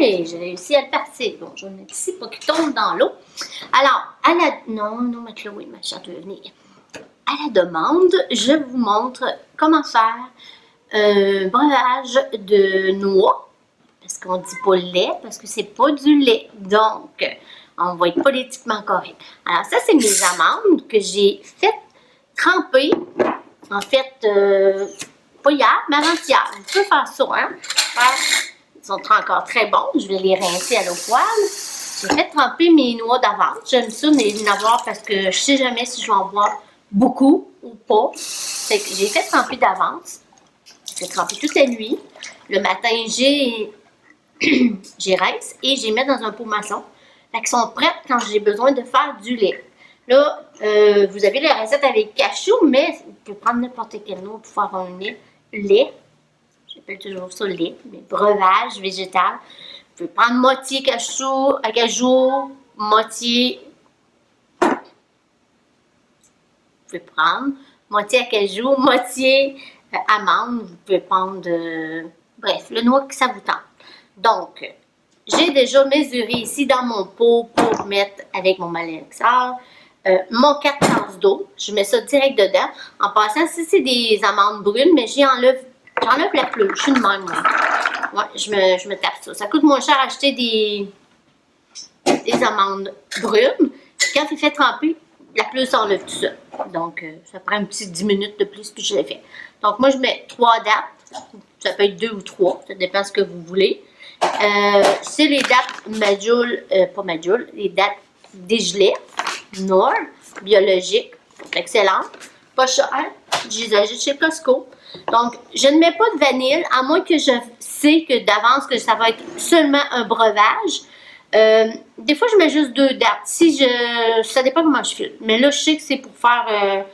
et j'ai réussi à le partir. Bon, je vais le mettre ici pour qu'il tombe dans l'eau. Alors, non, ma Chloé, ma chère, tu veux venir. À la demande, je vous montre comment faire un breuvage de noix. Parce qu'on dit pas lait, parce que c'est pas du lait. Donc, on va être politiquement correct. Alors, ça, c'est mes amandes que j'ai faites tremper. En fait, pas hier, mais avant-hier. Vous pouvez faire ça, hein? Ils sont encore très bons. Je vais les rincer à l'eau poêle. J'ai fait tremper mes noix d'avance. J'aime ça d'en avoir parce que je sais jamais si je vais en boire beaucoup ou pas. Fait que j'ai fait tremper d'avance. J'ai trempé toute la nuit. Le matin, j'ai rince et j'ai mis dans un pot maçon. Fait qu'elles sont prêtes quand j'ai besoin de faire du lait. Là, vous avez la recette avec cachou, mais vous pouvez prendre n'importe quelle noix pour faire un lait. J'appelle toujours ça lait, mais breuvage végétal. Vous pouvez prendre moitié cajou, moitié. Vous pouvez prendre moitié acajou, moitié amande. Vous pouvez prendre, bref, le noix que ça vous tente. Donc, j'ai déjà mesuré ici dans mon pot pour mettre avec mon malaxeur mon 4 tasses d'eau. Je mets ça direct dedans. En passant, si c'est des amandes brunes, mais j'enlève la peluche. Je suis de même, moi. Ouais, je me tape ça. Ça coûte moins cher acheter des amandes brunes. Quand c'est fait tremper, la peluche s'enlève tout ça. Donc, ça prend un petit 10 minutes de plus que je l'ai fait. Donc, moi, je mets 3 dates. Ça peut être 2 ou 3. Ça dépend de ce que vous voulez. C'est les dates les dates dégelées, Nord, biologiques, excellentes, pas chères, je les achète chez Costco. Donc, je ne mets pas de vanille, à moins que je sais que d'avance que ça va être seulement un breuvage. Des fois, je mets juste 2 dates, ça dépend comment je file. Mais là, je sais que c'est pour faire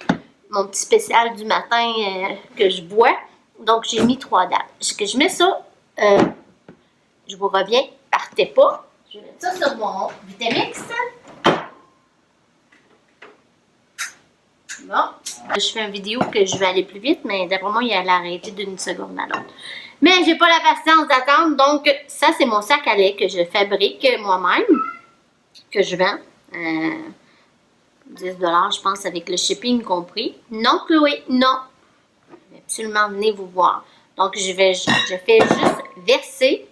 mon petit spécial du matin que je bois. Donc, j'ai mis 3 dates. Je mets ça... je vous reviens, partez pas. Je vais mettre ça sur mon Vitamix. Bon, je fais une vidéo que je vais aller plus vite, mais d'après moi, il allait arrêter d'une seconde à l'autre. Mais j'ai pas la patience d'attendre, donc ça, c'est mon sac à lait que je fabrique moi-même, que je vends. 10 $, je pense, avec le shipping compris. Non, Chloé, non. Absolument, venez vous voir. Donc, je fais juste verser,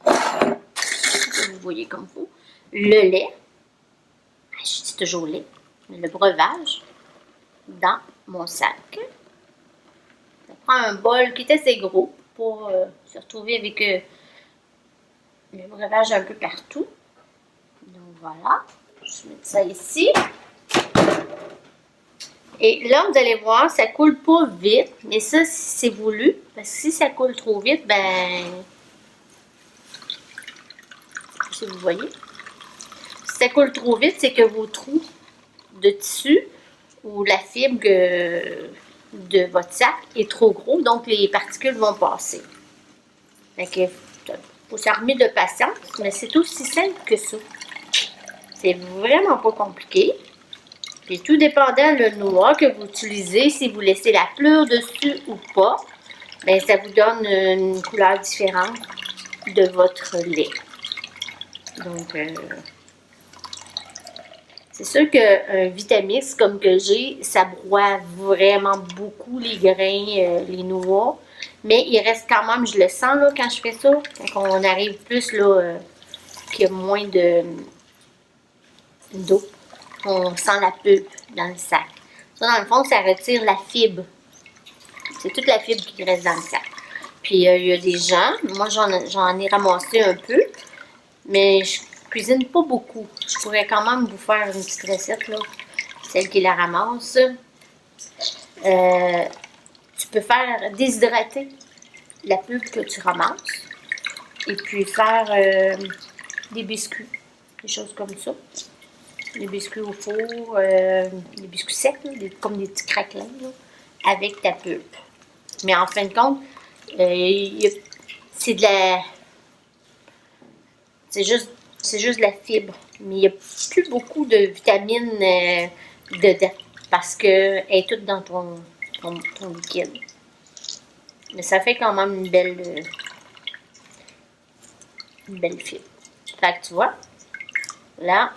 vous voyez comme vous, le lait, je dis toujours lait, le breuvage, dans mon sac. Ça prend un bol qui est assez gros pour se retrouver avec le breuvage un peu partout. Donc voilà, je vais mettre ça ici. Et là, vous allez voir, ça coule pas vite, mais ça, c'est voulu, parce que si ça coule trop vite, ben, si vous voyez, si ça coule trop vite, c'est que vos trous de tissu ou la fibre de votre sac est trop gros, donc les particules vont passer. Fait que faut s'armer de patience, mais c'est aussi simple que ça. C'est vraiment pas compliqué. Puis tout dépendant le noix que vous utilisez, si vous laissez la pleure dessus ou pas, bien ça vous donne une couleur différente de votre lait. Donc, c'est sûr qu'un Vitamix comme que j'ai, ça broie vraiment beaucoup les grains, les noix. Mais il reste quand même, je le sens là quand je fais ça, quand on arrive plus là, qu'il y a moins d'eau. On sent la pulpe dans le sac. Ça, dans le fond, ça retire la fibre. C'est toute la fibre qui reste dans le sac. Puis, il y a des gens, moi, j'en ai ramassé un peu, mais je cuisine pas beaucoup. Je pourrais quand même vous faire une petite recette, là, celle qui la ramasse. Tu peux faire déshydrater la pulpe que tu ramasses et puis faire des biscuits, des choses comme ça. Des biscuits au four, des biscuits secs, là, comme des petits craquelins, là, avec ta pulpe. Mais en fin de compte, c'est de la... C'est juste de la fibre. Mais il n'y a plus beaucoup de vitamines dedans parce qu'elle est toute dans ton liquide. Mais ça fait quand même une une belle fibre. Fait que tu vois, là,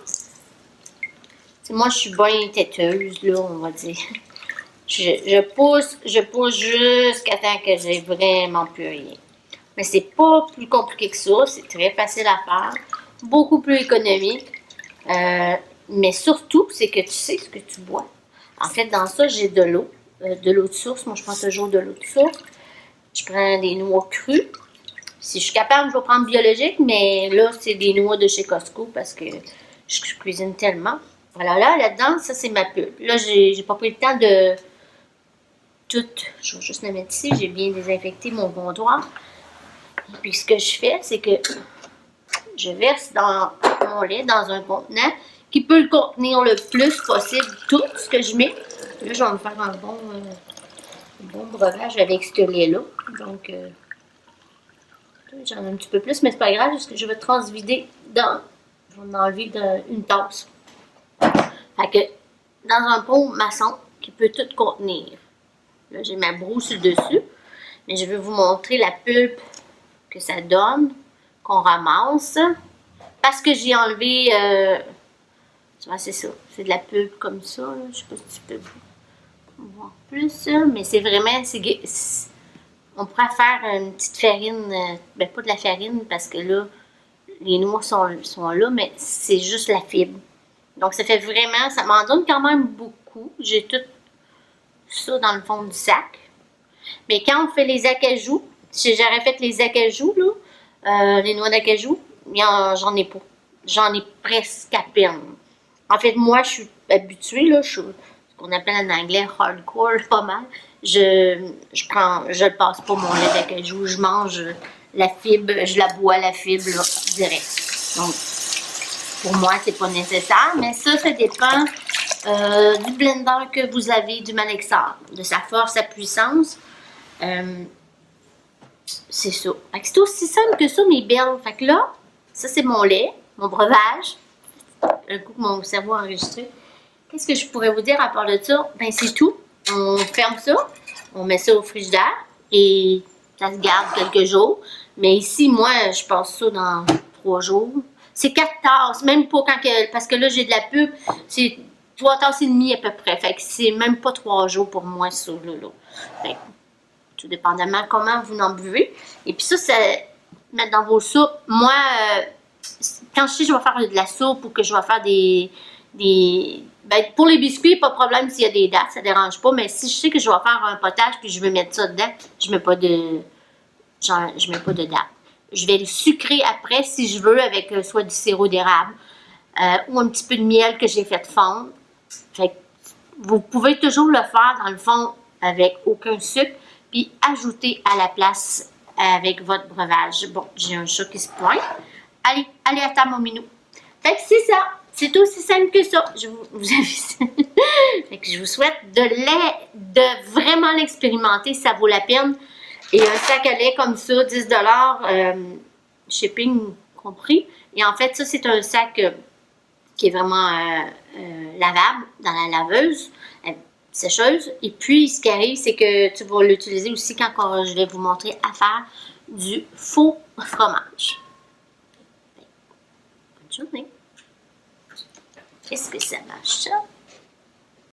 moi je suis bien têteuse, là, on va dire. Je pousse jusqu'à temps que j'ai vraiment plus rien. Mais c'est pas plus compliqué que ça, c'est très facile à faire, beaucoup plus économique. Mais surtout, c'est que tu sais ce que tu bois. En fait, dans ça, j'ai de l'eau de source. Moi, je prends toujours de l'eau de source. Je prends des noix crues. Si je suis capable, je vais prendre biologique, mais là, c'est des noix de chez Costco parce que je cuisine tellement. Voilà, là-dedans, ça, c'est ma pulpe. Là, j'ai pas pris le temps de tout. Je vais juste la mettre ici. J'ai bien désinfecté mon comptoir. Puis, ce que je fais, c'est que je verse dans mon lait dans un contenant qui peut le contenir le plus possible, tout ce que je mets. Là, je vais me faire un bon breuvage avec ce lait-là. Donc, j'en ai un petit peu plus, mais c'est pas grave, parce que je vais transvider dans. Je vais en enlever une tasse. Fait que, dans un pot maçon qui peut tout contenir. Là, j'ai ma brousse sur le dessus, mais je vais vous montrer la pulpe que ça donne, qu'on ramasse. Parce que j'ai enlevé. Tu vois, c'est ça. C'est de la pulpe comme ça. Là. Je sais pas si tu peux voir plus, mais c'est vraiment. On pourrait faire une petite farine. Ben, pas de la farine parce que là, les noix sont là, mais c'est juste la fibre. Donc, ça fait vraiment. Ça m'en donne quand même beaucoup. J'ai tout ça dans le fond du sac. Mais quand on fait les acajou, si j'aurais fait les acajou, là, les noix d'acajou, j'en ai pas. J'en ai presque à peine. En fait, moi, je suis habituée, là, je suis ce qu'on appelle en anglais hardcore, pas mal. Je le passe pas mon lait d'acajou, je mange la fibre, je la bois la fibre, là, direct. Donc, pour moi, c'est pas nécessaire, mais ça dépend du blender que vous avez, du malaxeur, de sa force, sa puissance. C'est ça. C'est aussi simple que ça, mes belles. Fait que là, ça, c'est mon lait, mon breuvage. Un coup que mon cerveau a enregistré. Qu'est-ce que je pourrais vous dire à part de ça? Ben, c'est tout. On ferme ça, on met ça au frigidaire et ça se garde quelques jours. Mais ici, moi, je passe ça dans 3 jours. C'est 4 tasses, même pas quand parce que là, j'ai de la pub, c'est 3 tasses et demie à peu près. Fait que c'est même pas 3 jours pour moi, ça, là. Fait que, tout dépendamment comment vous en buvez. Et puis ça, mettre dans vos soupes. Moi, quand je sais que je vais faire de la soupe ou que je vais faire ben, pour les biscuits, pas de problème s'il y a des dattes, ça dérange pas. Mais si je sais que je vais faire un potage puis je veux mettre ça dedans, je mets pas de dattes. Je vais le sucrer après si je veux avec soit du sirop d'érable ou un petit peu de miel que j'ai fait fondre. Fait que vous pouvez toujours le faire dans le fond avec aucun sucre puis ajouter à la place avec votre breuvage. Bon, j'ai un chat qui se pointe. Allez à table, mon minou. Fait que c'est ça. C'est aussi simple que ça. Je vous avise. Fait que je vous souhaite de vraiment l'expérimenter. Ça vaut la peine. Et un sac à lait comme ça, 10 shipping compris. Et en fait, ça, c'est un sac qui est vraiment lavable dans la laveuse, sécheuse. Et puis, ce qui arrive, c'est que tu vas l'utiliser aussi quand je vais vous montrer à faire du faux fromage. Bonne journée. Est-ce que ça marche ça?